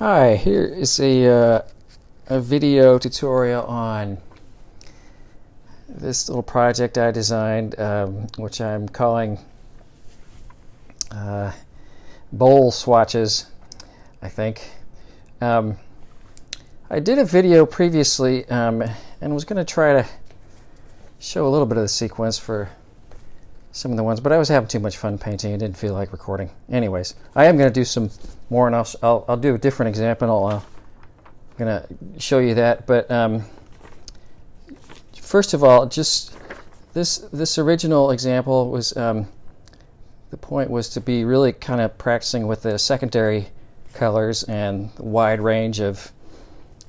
Hi, here is a video tutorial on this little project I designed, which I'm calling bowl swatches, I think. I did a video previously and was going to try to show a little bit of the sequence for some of the ones, but I was having too much fun painting and didn't feel like recording. Anyways, I am going to do some more, and I'll do a different example. I'm going to show you that. But first of all, just this original example was the point was to be really kind of practicing with the secondary colors and the wide range of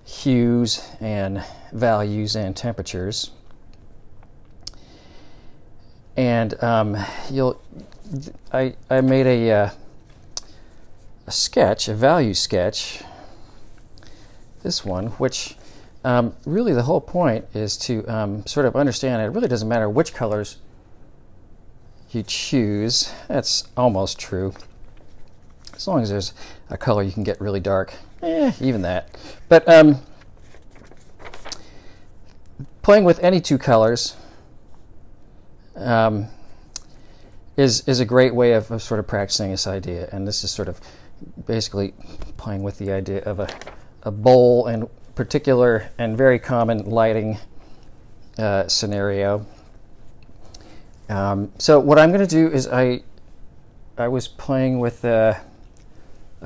hues and values and temperatures. And I made a sketch, a value sketch, this one, which really the whole point is to sort of understand it really doesn't matter which colors you choose. That's almost true. As long as there's a color you can get really dark, even that. But playing with any two colors is a great way of sort of practicing this idea, and this is sort of basically playing with the idea of a bowl and particular and very common lighting scenario. So what I'm going to do is I was playing with a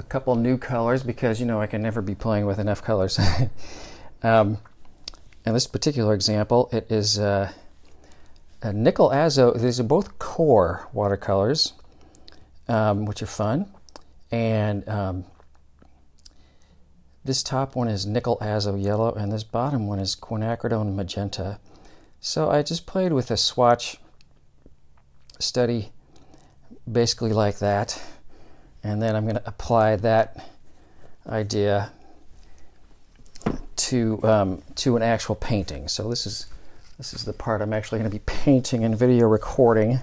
couple new colors because, you know, I can never be playing with enough colors. In this particular example, it is a nickel azo. These are both core watercolors, which are fun, and this top one is nickel azo yellow, and this bottom one is quinacridone magenta. So I just played with a swatch study basically like that, and then I'm going to apply that idea to an actual painting. So this is the part I'm actually going to be painting and video recording.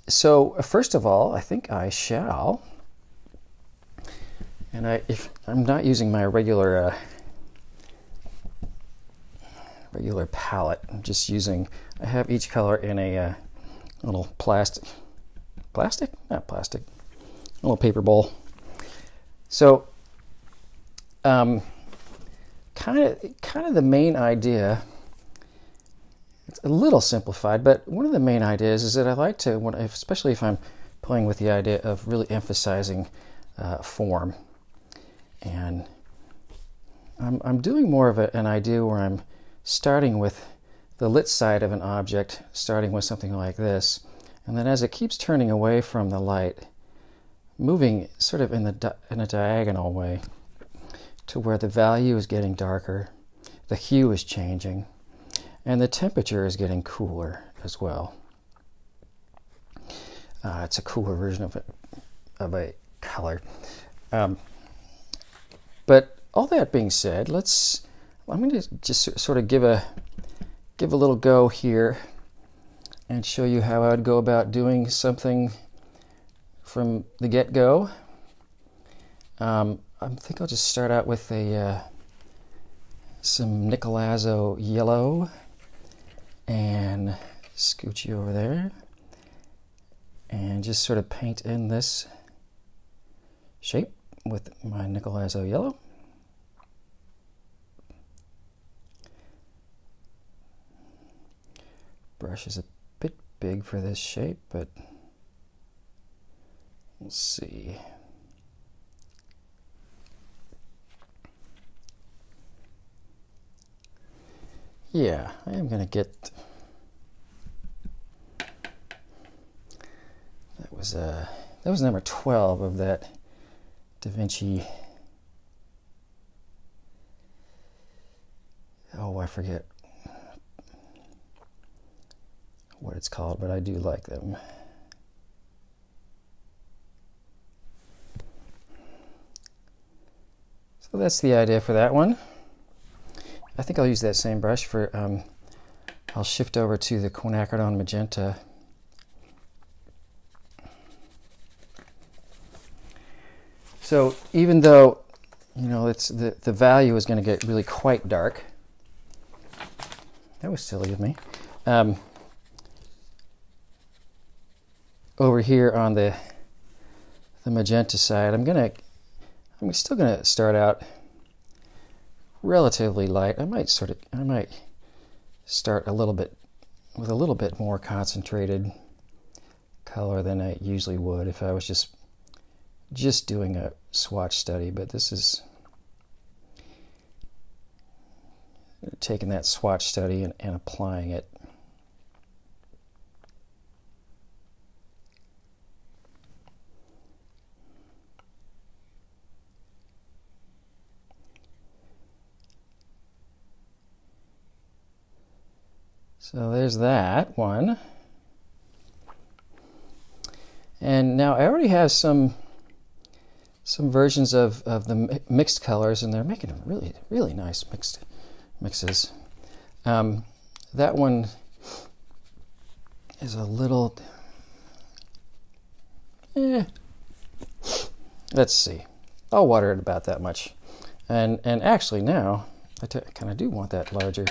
So first of all, I think I shall, and if I'm not using my regular palette, I'm just using, I have each color in a little a little paper bowl. So kind of the main idea, it's a little simplified, but one of the main ideas is that I like to, especially if I'm playing with the idea of really emphasizing form, and I'm doing more of an idea where I'm starting with the lit side of an object, starting with something like this, and then as it keeps turning away from the light, moving sort of in a diagonal way to where the value is getting darker, the hue is changing, and the temperature is getting cooler as well. It's a cooler version of a color. But all that being said, I'm going to just sort of give a little go here and show you how I would go about doing something from the get-go. I think I'll just start out with some nickel azo yellow and scooch you over there and just sort of paint in this shape with my nickel azo yellow. Brush is a bit big for this shape, but we'll see. Yeah, I am going to get, that was number 12 of that Da Vinci, oh, I forget what it's called, but I do like them. So that's the idea for that one. I think I'll use that same brush for, I'll shift over to the quinacridone magenta So even though, you know, it's the value is going to get really quite dark. That was silly of me. Over here on the magenta side, I'm still gonna start out relatively light. I might start a little bit with a little bit more concentrated color than I usually would if I was just doing a swatch study, but this is taking that swatch study and applying it. So there's that one. And now I already have some versions of the mixed colors, and they're making really, really nice mixes. That one is a little, let's see. I'll water it about that much. And actually now, I kind of do want that larger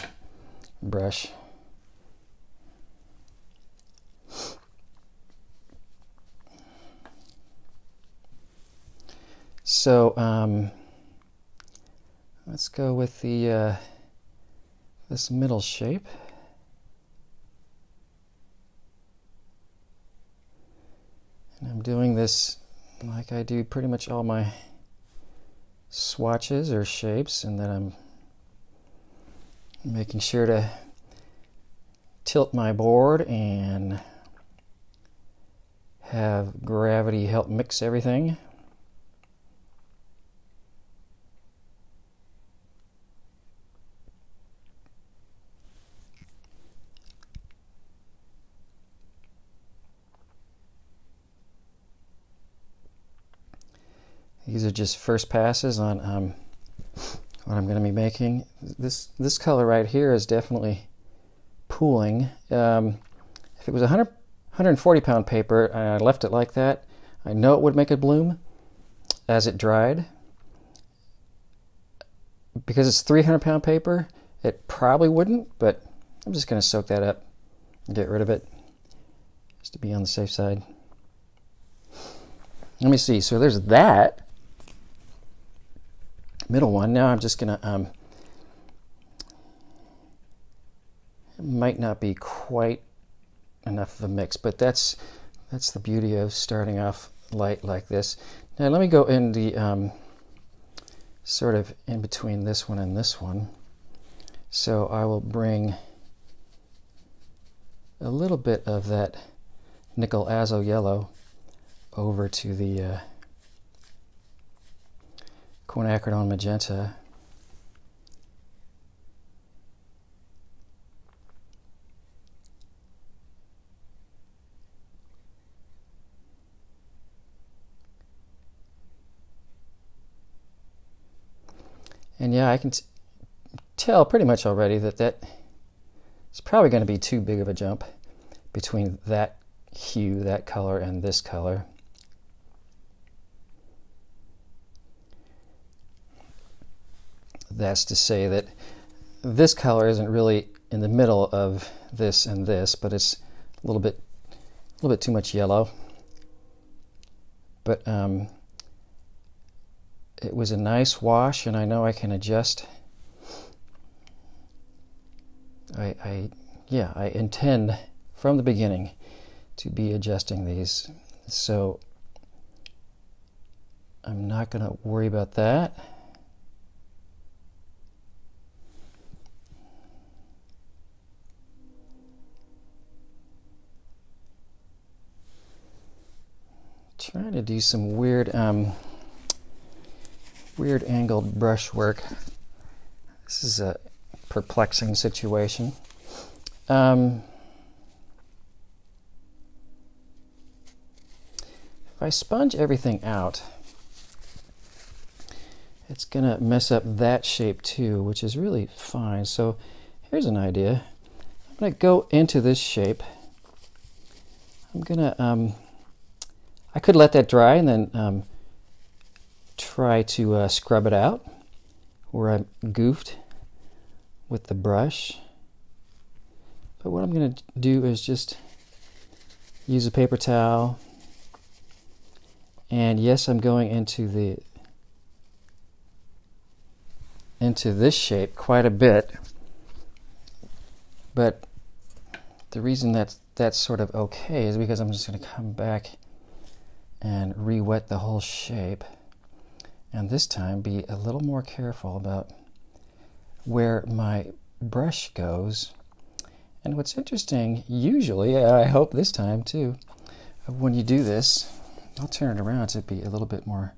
brush. So let's go with the this middle shape. And I'm doing this like I do pretty much all my swatches or shapes, and then I'm making sure to tilt my board and have gravity help mix everything. These are just first passes on what I'm going to be making. This color right here is definitely pooling. If it was 140 pound paper and I left it like that, I know it would make it bloom as it dried. Because it's 300 pound paper, it probably wouldn't, but I'm just going to soak that up and get rid of it just to be on the safe side. Let me see. So there's that middle one. Now I'm just gonna it might not be quite enough of a mix, but that's the beauty of starting off light like this. Now let me go in the sort of in between this one and this one. So I will bring a little bit of that nickel azo yellow over to the quinacridone magenta. And yeah, I can tell pretty much already that it's probably going to be too big of a jump between that hue, that color, and this color. That's to say that this color isn't really in the middle of this and this, but it's a little bit too much yellow. But it was a nice wash, and I know I can adjust. I intend from the beginning to be adjusting these, so I'm not going to worry about that. Trying to do some weird angled brush work. This is a perplexing situation. If I sponge everything out, it's gonna mess up that shape too, which is really fine. So here's an idea. I'm gonna go into this shape. I'm gonna I could let that dry and then try to scrub it out where I goofed with the brush. But what I'm going to do is just use a paper towel, and yes, I'm going into this shape quite a bit, but the reason that's sort of okay is because I'm just going to come back and re-wet the whole shape, and this time be a little more careful about where my brush goes. And what's interesting, usually, I hope this time too, when you do this, I'll turn it around to be a little bit more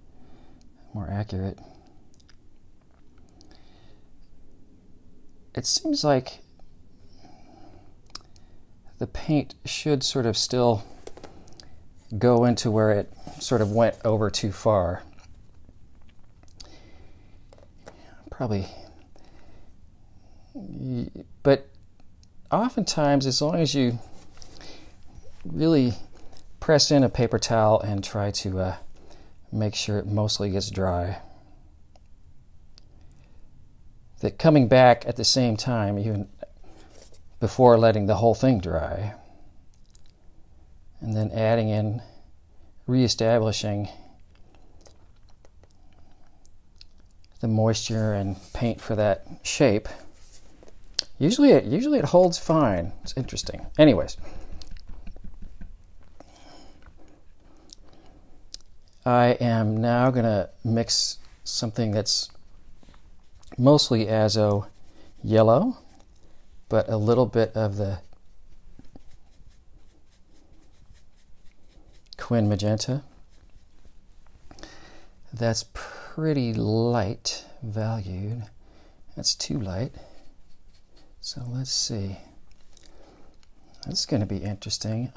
accurate. It seems like the paint should sort of still go into where it sort of went over too far. Probably, but oftentimes, as long as you really press in a paper towel and try to make sure it mostly gets dry, that coming back at the same time, even before letting the whole thing dry, and then adding in, reestablishing the moisture and paint for that shape. Usually it holds fine. It's interesting. Anyways, I am now going to mix something that's mostly azo yellow, but a little bit of the Quin magenta. That's pretty light valued. That's too light. So let's see. That's going to be interesting.